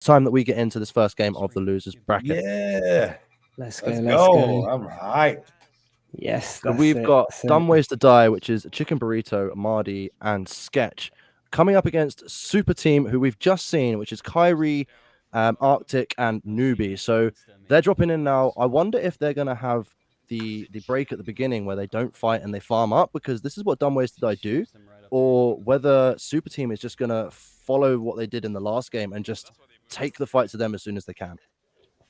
time that we get into this first game of the losers bracket. Yeah. Let's go. I'm hyped. Yes, So we've got Dumb Ways to Die, which is Chicken Burrito, Mardy, and Sketch, coming up against Super Team, who we've just seen, which is Kyrie, Arctic, and Newbie. So they're dropping in now. I wonder if they're going to have the break at the beginning where they don't fight and they farm up, because this is what Dumb Ways to Die do, or whether Super Team is just going to follow what they did in the last game and just take the fight to them as soon as they can.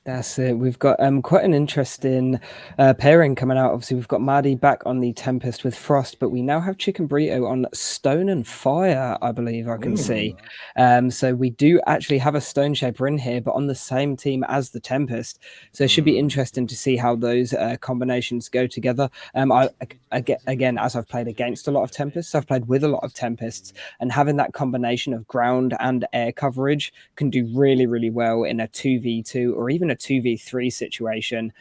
That's it. We've got quite an interesting pairing coming out. Obviously, we've got Maddie back on the Tempest with Frost, but we now have Chicken Burrito on Stone and Fire, I believe I can see. So we do actually have a Stone Shaper in here, but on the same team as the Tempest. So it should be interesting to see how those combinations go together. Again, as I've played against a lot of Tempests, I've played with a lot of Tempests, and having that combination of ground and air coverage can do really, really well in a 2v2 or even a 2v3 situation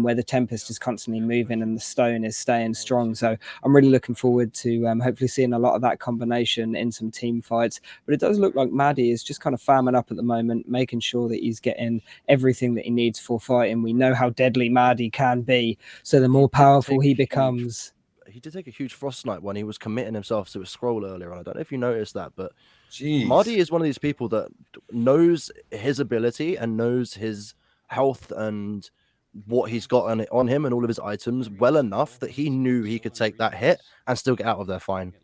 where the Tempest is constantly moving and the Stone is staying strong. So I'm really looking forward to hopefully seeing a lot of that combination in some team fights. But it does look like Maddie is just kind of farming up at the moment, making sure that he's getting everything that he needs for fighting. We know how deadly Maddie can be, so the more powerful he becomes. He did take a huge Frost Snipe when he was committing himself to a scroll earlier on. I don't know if you noticed that, but Mardy is one of these people that knows his ability and knows his health and what he's got on him and all of his items well enough that he knew he could take that hit and still get out of there fine.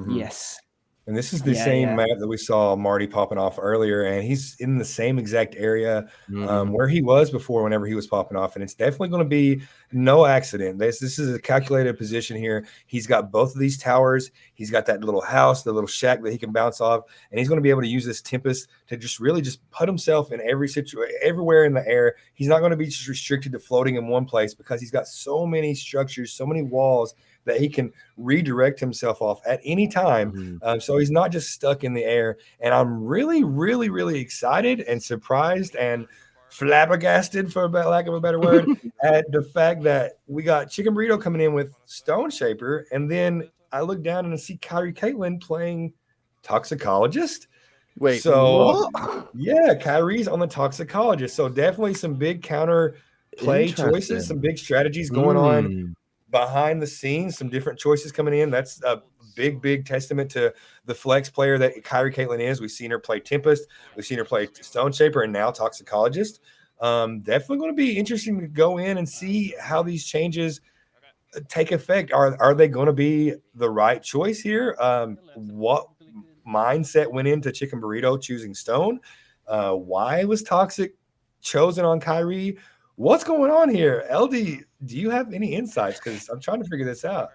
Yes. And this is the same map that we saw Marty popping off earlier, and he's in the same exact area where he was before whenever he was popping off, and it's definitely going to be no accident. This is a calculated position here. He's got both of these towers. He's got that little house, the little shack that he can bounce off, and he's going to be able to use this Tempest to just really just put himself in every situation, everywhere in the air. He's not going to be just restricted to floating in one place because he's got so many structures, so many walls that he can redirect himself off at any time. So he's not just stuck in the air. And I'm really, really, really excited and surprised and flabbergasted, for lack of a better word, at the fact that we got Chicken Burrito coming in with Stone Shaper. And then I look down and I see Kyrie Caitlin playing Toxicologist. Wait, so what? Yeah, Kyrie's on the Toxicologist. So definitely some big counter play choices, some big strategies going on behind the scenes, some different choices coming in. That's a big testament to the flex player that Kyrie Caitlin is. We've seen her play Tempest, we've seen her play Stone Shaper, and now Toxicologist. Definitely going to be interesting to go in and see how these changes take effect. Are they going to be the right choice here? What mindset went into Chicken Burrito choosing Stone? Why was Toxic chosen on Kyrie? What's going on here? LD, do you have any insights? Because I'm trying to figure this out.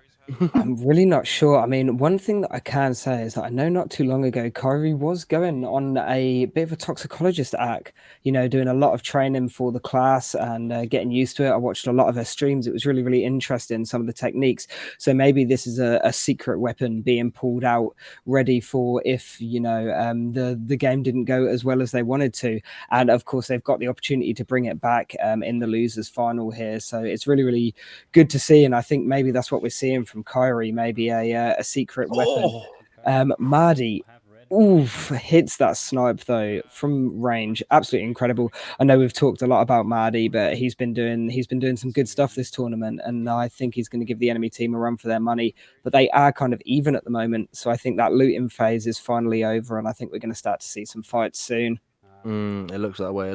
I'm really not sure. I mean, one thing that I can say is that I know not too long ago, Kyrie was going on a bit of a toxicologist act, you know, doing a lot of training for the class and getting used to it. I watched a lot of her streams. It was really, really interesting, some of the techniques. So maybe this is a secret weapon being pulled out, ready for if, you know, the game didn't go as well as they wanted to. And of course, they've got the opportunity to bring it back in the losers final here. So it's really, really good to see. And I think maybe that's what we're seeing from Kyrie, maybe a secret weapon. Mardy, hits that snipe though from range, absolutely incredible. I know we've talked a lot about Mardy, but he's been doing some good stuff this tournament, and I think he's going to give the enemy team a run for their money. But they are kind of even at the moment, so I think that looting phase is finally over, and I think we're going to start to see some fights soon. It looks that way.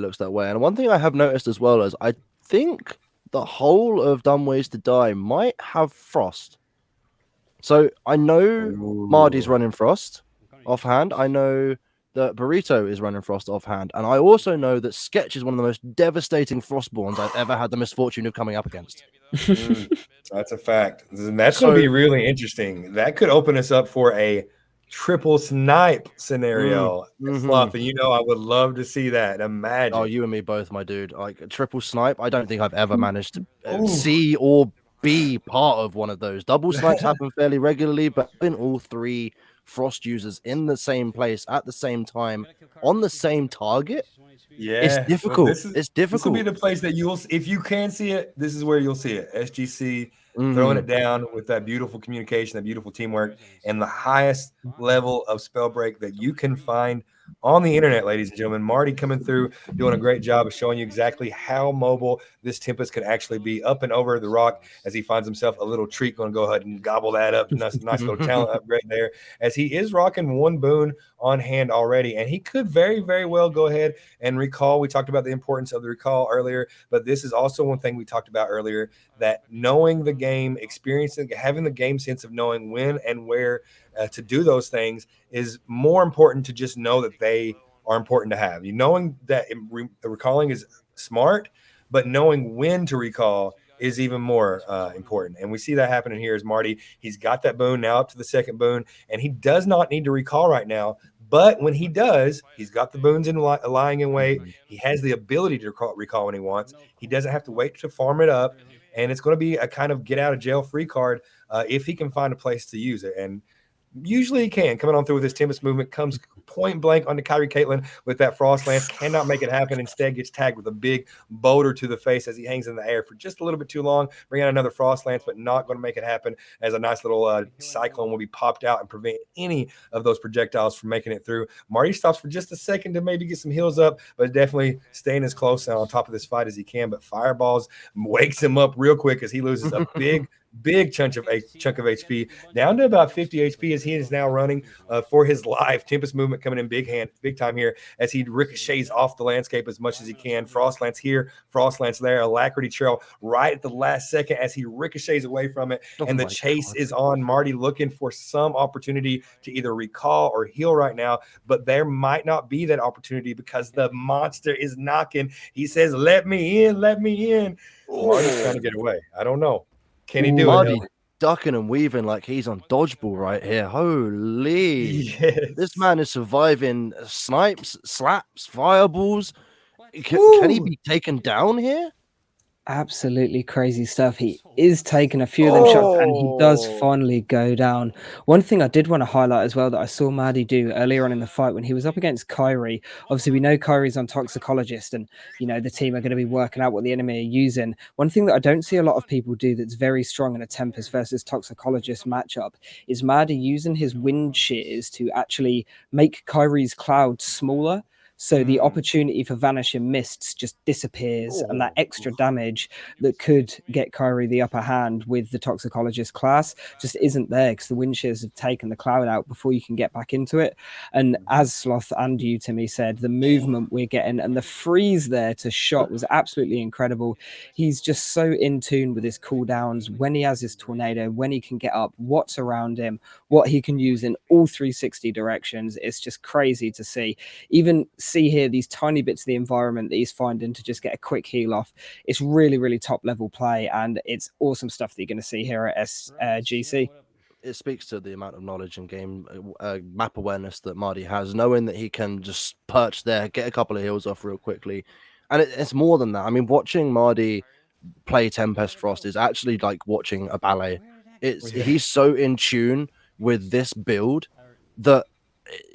And one thing I have noticed as well is I think the whole of Dumb Ways to Die might have Frost. So I know Mardy's running Frost offhand. I know that Burrito is running Frost offhand. And I also know that Sketch is one of the most devastating Frostborns I've ever had the misfortune of coming up against. That's a fact. And that's going to be really interesting. That could open us up for a triple snipe scenario. Fluff, and you know I would love to see that. Imagine. Oh, you and me both, my dude. Like a triple snipe, I don't think I've ever managed to see or be part of one of those. Double snipes happen fairly regularly, but in all three Frost users in the same place at the same time on the same target, it's difficult. It's difficult. This will be the place that if you can see it, this is where you'll see it. SGC throwing it down with that beautiful communication, that beautiful teamwork, and the highest level of spell break that you can find on the internet, ladies and gentlemen. Marty coming through, doing a great job of showing you exactly how mobile this Tempest can actually be up and over the rock as he finds himself a little treat. Going to go ahead and gobble that up. Nice little talent upgrade there, as he is rocking one boon on hand already, and he could very, very well go ahead and recall. We talked about the importance of the recall earlier, but this is also one thing we talked about earlier, that knowing the game, experiencing, having the game sense of knowing when and where to do those things is more important to just know that they are important to have. Knowing that recalling is smart, but knowing when to recall is even more important. And we see that happening here as Marty, he's got that boon now up to the second boon, and he does not need to recall right now. But when he does, he's got the boons lying in wait. He has the ability to recall when he wants. He doesn't have to wait to farm it up. And it's going to be a kind of get out of jail free card if he can find a place to use it. And usually he can. Coming on through with his Tempest movement, comes point blank onto Kyrie Caitlin with that Frost Lance. Cannot make it happen. Instead, gets tagged with a big boulder to the face as he hangs in the air for just a little bit too long. Bring out another Frost Lance, but not going to make it happen, as a nice little cyclone will be popped out and prevent any of those projectiles from making it through. Marty stops for just a second to maybe get some heals up, but definitely staying as close and on top of this fight as he can. But Fireballs wakes him up real quick as he loses a big chunk of HP, down to about 50 HP as he is now running for his life. Tempest movement coming in big time here as he ricochets off the landscape as much as he can. Frost Lance here, Frost Lance there, Alacrity Trail right at the last second as he ricochets away from it. And the chase is on. Marty looking for some opportunity to either recall or heal right now, but there might not be that opportunity because the monster is knocking. He says, let me in, let me in. Marty's trying to get away. I don't know. Can he do Marty it? ducking and weaving like he's on dodgeball right here. Holy. Yes. This man is surviving snipes, slaps, fireballs. Can he be taken down here? Absolutely crazy stuff. He is taking a few of them shots, and he does finally go down. One thing I did want to highlight as well that I saw Maddie do earlier on in the fight when he was up against Kyrie. Obviously, we know Kyrie's on Toxicologist, and the team are going to be working out what the enemy are using. One thing that I don't see a lot of people do that's very strong in a Tempest versus Toxicologist matchup is Maddie using his wind shears to actually make Kyrie's clouds smaller. So the opportunity for vanishing mists just disappears, and that extra damage that could get Kyrie the upper hand with the Toxicologist class just isn't there because the wind shears have taken the cloud out before you can get back into it. And as Sloth and you, Timmy, said, the movement we're getting and the freeze there to shot was absolutely incredible. He's just so in tune with his cooldowns, when he has his tornado, when he can get up, what's around him, what he can use in all 360 directions. It's just crazy to see. Even see here these tiny bits of the environment that he's finding to just get a quick heal off. It's really, really top level play, and it's awesome stuff that you're going to see here at SGC. It speaks to the amount of knowledge and game map awareness that Marty has, knowing that he can just perch there, get a couple of heals off real quickly. And it's more than that. I mean, watching Marty play Tempest Frost is actually like watching a ballet. He's so in tune with this build that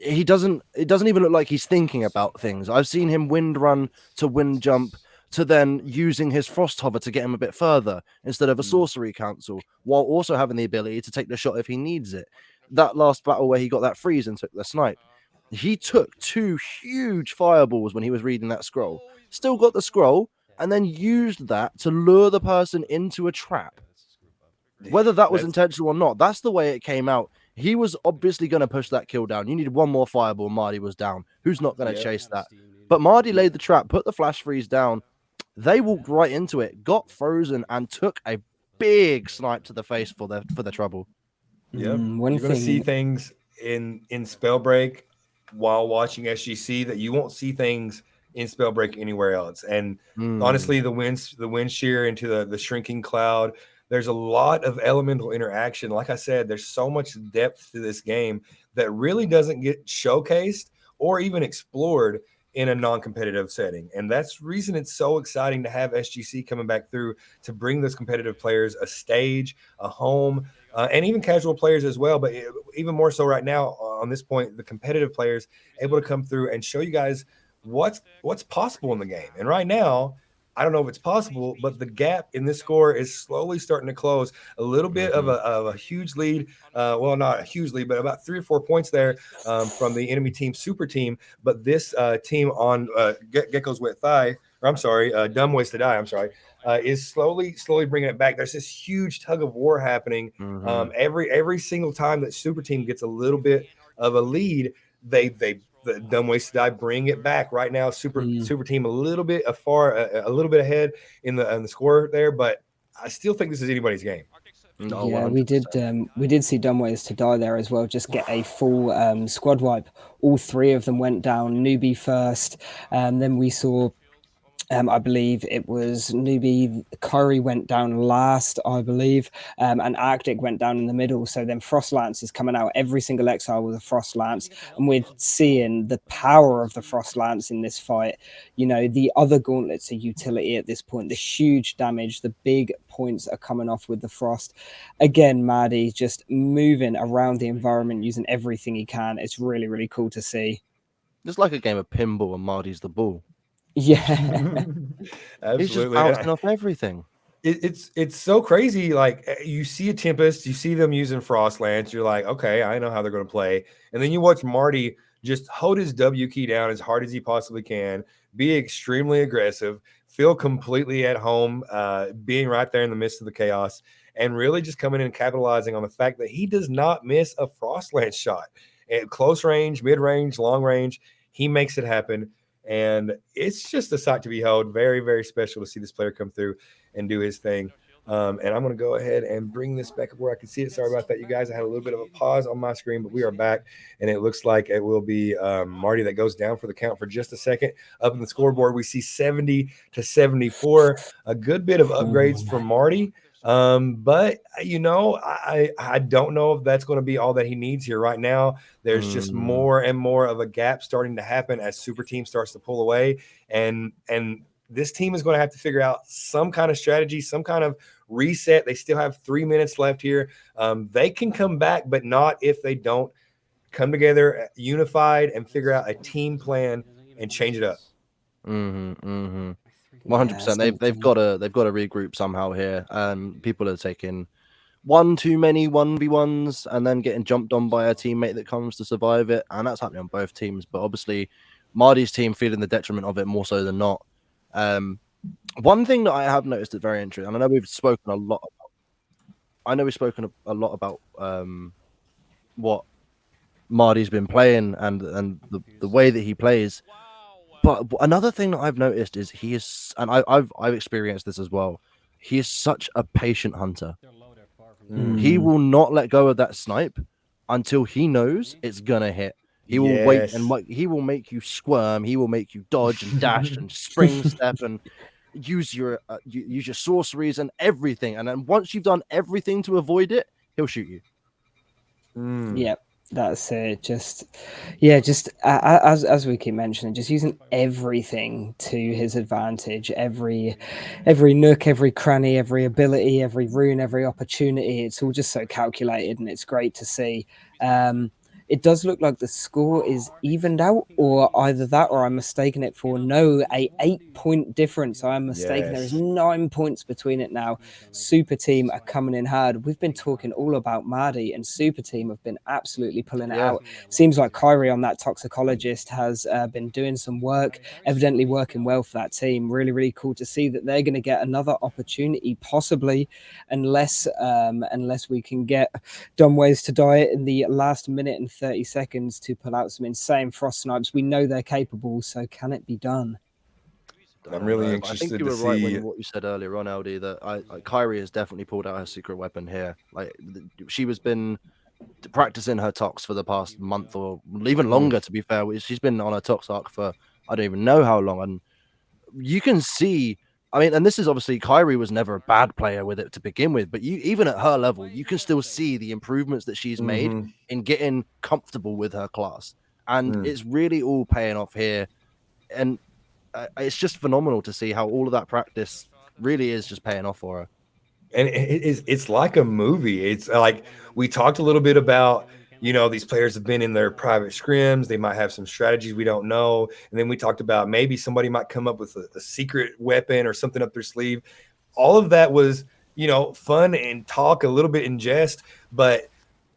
it doesn't even look like he's thinking about things. I've seen him wind run to wind jump to then using his Frost Hover to get him a bit further instead of a Sorcery Council, while also having the ability to take the shot if he needs it. That last battle where he got that freeze and took the snipe, he took 2 huge fireballs when he was reading that scroll. Still got the scroll, and then used that to lure the person into a trap. Whether that was intentional or not, that's the way it came out. He was obviously going to push that kill down. You needed one more fireball. Marty was down. Who's not going to chase that? But Marty laid the trap, put the flash freeze down. They walked right into it, got frozen, and took a big snipe to the face for the trouble. Yep. You're going to see things in Spellbreak while watching SGC that you won't see things in Spellbreak anywhere else. And honestly, the wind shear into the shrinking cloud, there's a lot of elemental interaction. Like I said, there's so much depth to this game that really doesn't get showcased or even explored in a non-competitive setting. And that's the reason it's so exciting to have SGC coming back through to bring those competitive players a stage, a home, and even casual players as well. But even more so right now on this point, the competitive players able to come through and show you guys what's possible in the game. And right now, I don't know if it's possible, but the gap in this score is slowly starting to close. A little bit of a huge lead. Well, not a huge lead, but about 3 or 4 points there from the enemy team, super team. But this team on Gecko's Wet Thigh, or I'm sorry, Dumb Ways to Die, I'm sorry, is slowly bringing it back. There's this huge tug of war happening. Every single time that super team gets a little bit of a lead, the Dumb Ways to Die bring it back. Right now, super team a little bit ahead in the score there, but I still think this is anybody's game. No, yeah, 100%. we did see Dumb Ways to Die there as well. Just get a full squad wipe. All 3 of them went down. Newbie first, then we saw. I believe it was Newbie, Kyrie went down last, I believe, and Arctic went down in the middle. So then Frost Lance is coming out. Every single Exile with a Frost Lance. And we're seeing the power of the Frost Lance in this fight. You know, the other gauntlets are utility at this point. The huge damage, the big points are coming off with the Frost. Again, Maddie just moving around the environment, using everything he can. It's really, really cool to see. It's like a game of pinball and Marty's the ball. Yeah. Absolutely. He's just bouncing off everything. It's so crazy. Like, you see a Tempest, you see them using Frost Lance, you're like, okay, I know how they're going to play. And then you watch Marty just hold his W key down as hard as he possibly can, be extremely aggressive, feel completely at home, being right there in the midst of the chaos, and really just coming in and capitalizing on the fact that he does not miss a Frost Lance shot. At close range, mid range, long range, he makes it happen. And it's just a sight to behold. Very, very special to see this player come through and do his thing. And I'm going to go ahead and bring this back up where I can see it. Sorry about that, you guys. I had a little bit of a pause on my screen, but we are back. And it looks like it will be Marty that goes down for the count for just a second. Up in the scoreboard, we see 70-74. A good bit of upgrades from Marty. But you know, I don't know if that's going to be all that he needs here right now. There's just more and more of a gap starting to happen as super team starts to pull away, and this team is going to have to figure out some kind of strategy, some kind of reset. They still have 3 minutes left here. They can come back, but not if they don't come together unified and figure out a team plan and change it up. 100%. They've got to regroup somehow here. People are taking one too many 1v1s and then getting jumped on by a teammate that comes to survive it, and that's happening on both teams. But obviously, Marty's team feeling the detriment of it more so than not. One thing that I have noticed is very interesting, and I know we've spoken a lot about what Marty's been playing and the way that he plays. But another thing that I've noticed is he is, and I've experienced this as well. He is such a patient hunter. He will not let go of that snipe until he knows it's gonna hit. He will wait, and he will make you squirm. He will make you dodge and dash and spring step and use your sorceries and everything. And then once you've done everything to avoid it, he'll shoot you. Yep. That's it. Just as we keep mentioning, just using everything to his advantage. Every nook, every cranny, every ability, every rune, every opportunity. It's all just so calculated, and it's great to see. It does look like the score is evened out, or either that or I'm mistaken it for a 8-point difference. I'm mistaken. There is 9 points between it now. Super Team are coming in hard. We've been talking all about Mardy, and Super Team have been absolutely pulling it out. Seems like Kyrie on that toxicologist has been doing some work, evidently working well for that team. Really, really cool to see that they're going to get another opportunity, possibly, unless we can get Dumb Ways to Die in the last minute and 30 seconds to pull out some insane frost snipes. We know they're capable, so can it be done? I'm really interested. I think you were right when what you said earlier on, LD, that Kyrie has definitely pulled out her secret weapon here. Like, she was been practicing her tox for the past month or even longer, to be fair. She's been on her tox arc for I don't even know how long, and you can see. I mean, and this is obviously Kyrie was never a bad player with it to begin with, but even at her level, you can still see the improvements that she's made in getting comfortable with her class, and it's really all paying off here. And it's just phenomenal to see how all of that practice really is just paying off for her. And it's like a movie. It's like we talked a little bit about these players have been in their private scrims. They might have some strategies we don't know. And then we talked about maybe somebody might come up with a secret weapon or something up their sleeve. All of that was, fun and talk a little bit in jest, but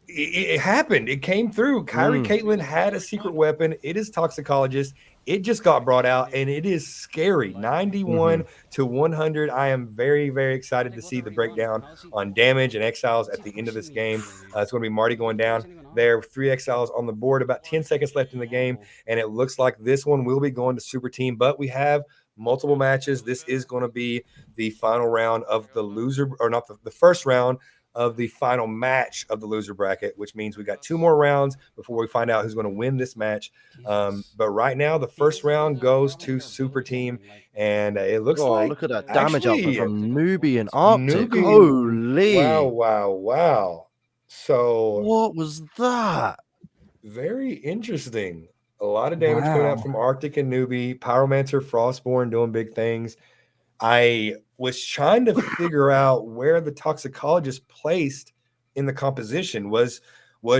it happened. It came through. Kyrie Caitlin had a secret weapon. It is toxicologist. It just got brought out, and it is scary. 91 to 100. I am very, very excited to see the breakdown on damage and exiles at the end of this game. It's going to be Marty going down. There are 3 exiles on the board, about 10 seconds left in the game, and it looks like this one will be going to Super Team, but we have multiple matches. This is going to be the final round of the loser, or not the first round of the final match of the loser bracket, which means we got 2 more rounds before we find out who's going to win this match. But right now, the first round goes to Super Team, and it looks like look at that damage output from Newbie and Arctic. Newbie, Holy! Wow! So what was that? Very interesting. A lot of damage coming out from Arctic and Newbie. Pyromancer, Frostborn doing big things. I was trying to figure out where the toxicologist placed in the composition. Was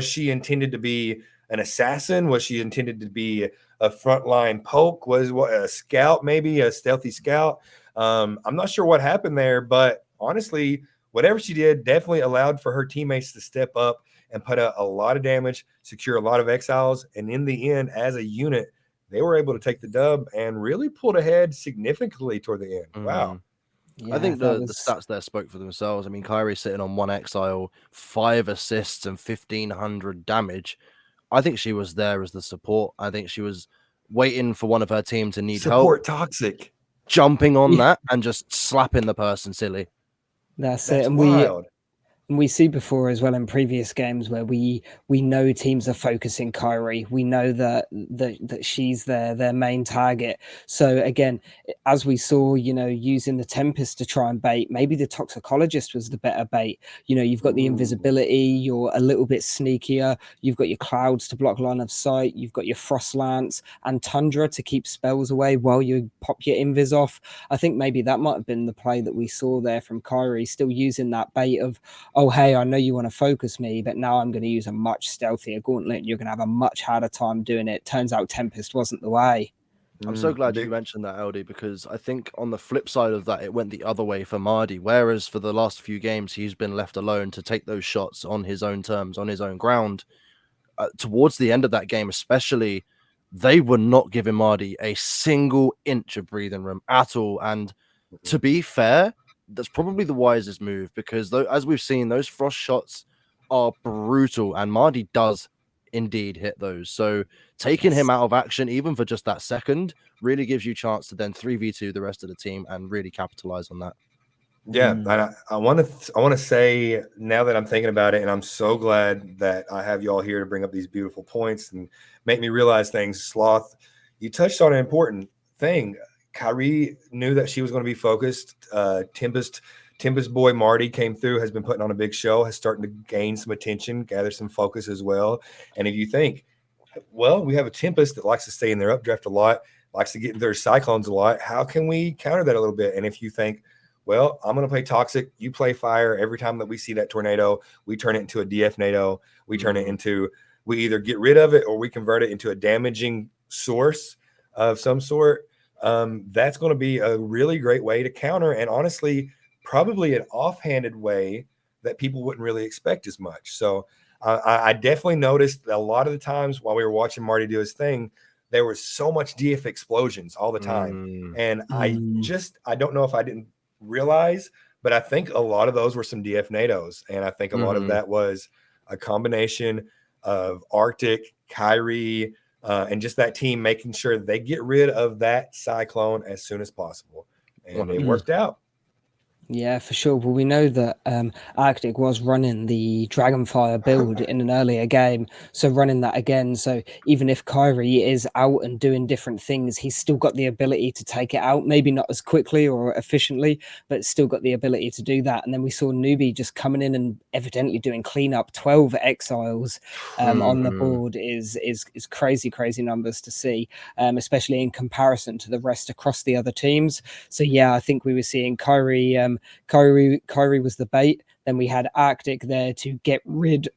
she intended to be an assassin? Was she intended to be a frontline poke? Was a scout, maybe a stealthy scout? I'm not sure what happened there, but honestly, whatever she did definitely allowed for her teammates to step up and put out a lot of damage, secure a lot of exiles, and in the end, as a unit, they were able to take the dub and really pulled ahead significantly toward the end. Wow. Yeah, I think the stats there spoke for themselves. I mean, Kyrie sitting on 1 exile, 5 assists, and 1,500 damage. I think she was there as the support. I think she was waiting for one of her team to need support help. Toxic. Jumping on that and just slapping the person silly. That's it. And wild. we see before as well in previous games where we know teams are focusing Kyrie. We know that she's their main target. So again, as we saw, using the Tempest to try and bait, maybe the Toxicologist was the better bait. You've got the invisibility, you're a little bit sneakier. You've got your clouds to block line of sight. You've got your Frost Lance and Tundra to keep spells away while you pop your invis off. I think maybe that might have been the play that we saw there from Kyrie, still using that bait of, oh, hey, I know you want to focus me, but now I'm going to use a much stealthier gauntlet and you're going to have a much harder time doing it. Turns out Tempest wasn't the way. I'm so glad you mentioned that, LD, because I think on the flip side of that, it went the other way for Mardy. Whereas for the last few games, he's been left alone to take those shots on his own terms, on his own ground. Towards the end of that game, especially, they were not giving Mardy a single inch of breathing room at all. And to be fair, that's probably the wisest move, because as we've seen, those frost shots are brutal, and Mardy does indeed hit those. So taking him out of action, even for just that second, really gives you a chance to then 3v2 the rest of the team and really capitalize on that. Yeah, and I want to say, now that I'm thinking about it, and I'm so glad that I have y'all here to bring up these beautiful points and make me realize things. Sloth, you touched on an important thing. Kyrie knew that she was going to be focused. Tempest boy Marty came through, has been putting on a big show, has starting to gain some attention, gather some focus as well. And if you think, well, we have a Tempest that likes to stay in their updraft a lot, likes to get in their cyclones a lot, how can we counter that a little bit? And if you think, well, I'm going to play Toxic, you play Fire, every time that we see that tornado, we turn it into a DF NATO, we turn it into, we either get rid of it or we convert it into a damaging source of some sort. That's going to be a really great way to counter, and honestly, probably an offhanded way that people wouldn't really expect as much. So I definitely noticed that a lot of the times while we were watching Marty do his thing, there was so much DF explosions all the time. And I don't know if I didn't realize, but I think a lot of those were some DF NATOs. And I think a lot of that was a combination of Arctic, Kyrie, and just that team making sure they get rid of that cyclone as soon as possible. And it worked out. Yeah, for sure. Well, we know that Arctic was running the Dragonfire build in an earlier game, so running that again. So even if Kyrie is out and doing different things, he's still got the ability to take it out. Maybe not as quickly or efficiently, but still got the ability to do that. And then we saw Newbie just coming in and evidently doing cleanup. 12 exiles on the board is crazy numbers to see, especially in comparison to the rest across the other teams. So yeah, I think we were seeing Kyrie was the bait. Then we had Arctic there to get rid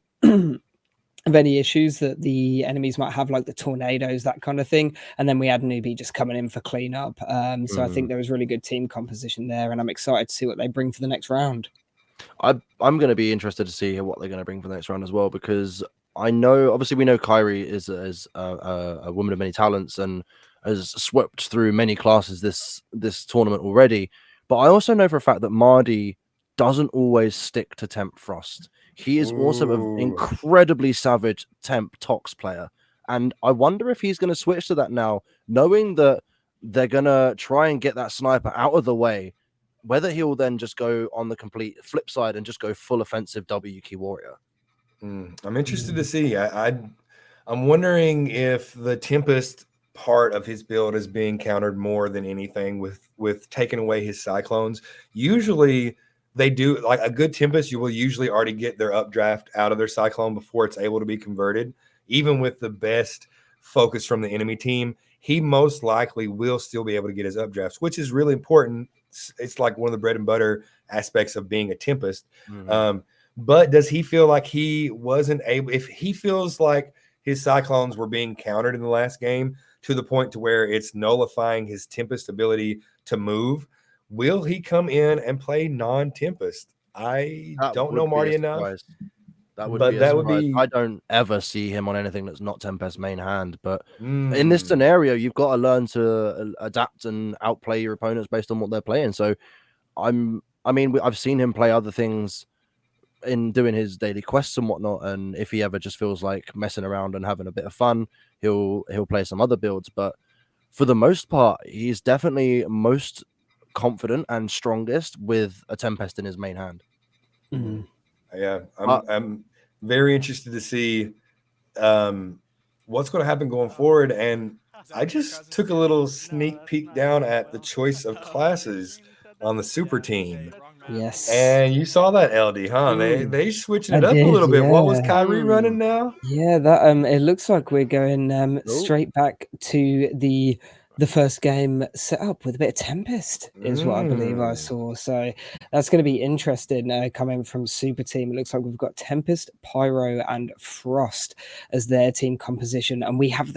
of any issues that the enemies might have, like the tornadoes, that kind of thing. And then we had Newbie just coming in for cleanup. So I think there was really good team composition there, and I'm excited to see what they bring for the next round. I'm going to be interested to see what they're going to bring for the next round as well, because I know, obviously, we know Kyrie is a woman of many talents and has swept through many classes this tournament already. But I also know for a fact that Mardy doesn't always stick to Temp Frost. He is also an incredibly savage Temp Tox player. And I wonder if he's going to switch to that now, knowing that they're going to try and get that sniper out of the way, whether he'll then just go on the complete flip side and just go full offensive W Key Warrior. I'm interested to see. I'm wondering if the Tempest part of his build is being countered more than anything with taking away his Cyclones. Usually they do, like a good Tempest, you will usually already get their updraft out of their Cyclone before it's able to be converted. Even with the best focus from the enemy team, he most likely will still be able to get his updrafts, which is really important. It's like one of the bread and butter aspects of being a Tempest. But does he feel like he wasn't able, if he feels like his Cyclones were being countered in the last game to the point to where it's nullifying his Tempest ability to move, will he come in and play non-Tempest? I don't know Marty enough. That would be a surprise. I don't ever see him on anything that's not Tempest main hand. But in this scenario, you've got to learn to adapt and outplay your opponents based on what they're playing. So I've seen him play other things in doing his daily quests and whatnot. And if he ever just feels like messing around and having a bit of fun, he'll play some other builds. But for the most part, he's definitely most confident and strongest with a Tempest in his main hand. Yeah, I'm very interested to see what's going to happen going forward. And I just took a little sneak peek down at the choice of classes on the super team. Yes. And you saw that, LD, huh? They switching it up a little bit. What was Kyrie running now? Yeah, that it looks like we're going straight back to the first game set up with a bit of Tempest is what I believe I saw. So that's going to be interesting coming from Super Team. It looks like we've got Tempest, Pyro, and Frost as their team composition, and we have